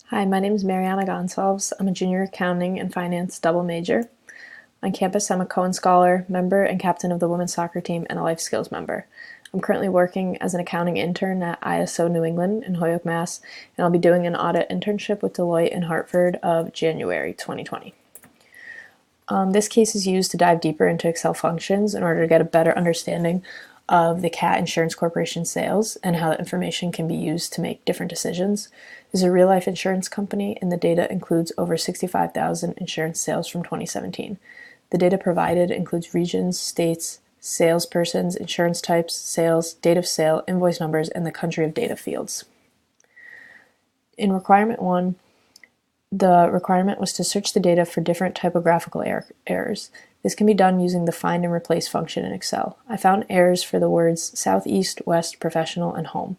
Hi, my name is Mariana Gonsalves. I'm a junior accounting and finance double major. On campus, I'm a Cohen Scholar, member and captain of the women's soccer team, and a life skills member. I'm currently working as an accounting intern at ISO New England in Holyoke, Mass., and I'll be doing an audit internship with Deloitte in Hartford of January 2020. This case is used to dive deeper into Excel functions in order to get a better understanding of the CAT Insurance Corporation sales and how that information can be used to make different decisions. This is a real-life insurance company, and the data includes over 65,000 insurance sales from 2017. The data provided includes regions, states, salespersons, insurance types, sales, date of sale, invoice numbers, and the country of data fields. In requirement 1, the requirement was to search the data for different typographical errors. This can be done using the find and replace function in Excel. I found errors for the words southeast, west, professional, and home.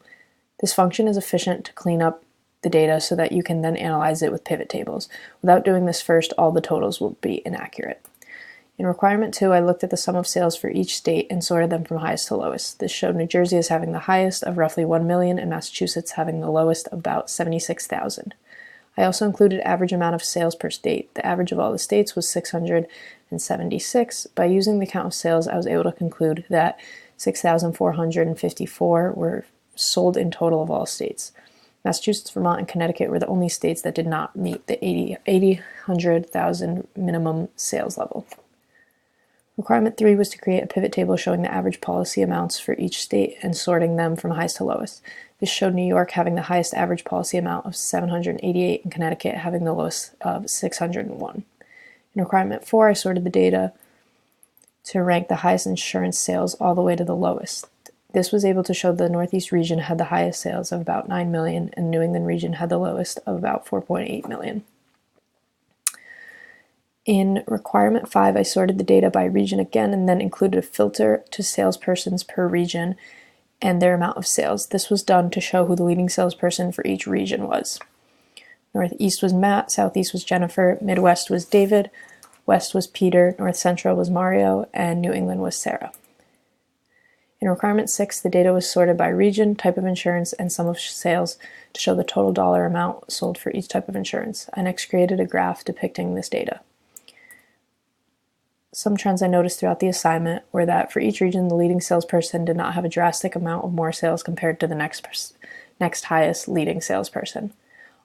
This function is efficient to clean up the data so that you can then analyze it with pivot tables. Without doing this first, all the totals will be inaccurate. In requirement 2, I looked at the sum of sales for each state and sorted them from highest to lowest. This showed New Jersey as having the highest of roughly 1 million and Massachusetts having the lowest of about 76,000. I also included average amount of sales per state. The average of all the states was 676. By using the count of sales, I was able to conclude that 6,454 were sold in total of all states. Massachusetts, Vermont, and Connecticut were the only states that did not meet the 100,000 minimum sales level. Requirement 3 was to create a pivot table showing the average policy amounts for each state and sorting them from highest to lowest. This showed New York having the highest average policy amount of 788 and Connecticut having the lowest of 601. In requirement 4, I sorted the data to rank the highest insurance sales all the way to the lowest. This was able to show the Northeast region had the highest sales of about 9 million and New England region had the lowest of about 4.8 million. In requirement 5, I sorted the data by region again and then included a filter to salespersons per region and their amount of sales. This was done to show who the leading salesperson for each region was. Northeast was Matt, Southeast was Jennifer, Midwest was David, West was Peter, North Central was Mario, and New England was Sarah. In requirement 6, the data was sorted by region, type of insurance, and sum of sales to show the total dollar amount sold for each type of insurance. I next created a graph depicting this data. Some trends I noticed throughout the assignment were that for each region, the leading salesperson did not have a drastic amount of more sales compared to the next highest leading salesperson.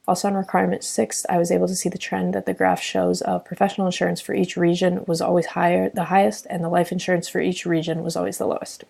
Also on requirement 6, I was able to see the trend that the graph shows of professional insurance for each region was always the highest, and the life insurance for each region was always the lowest.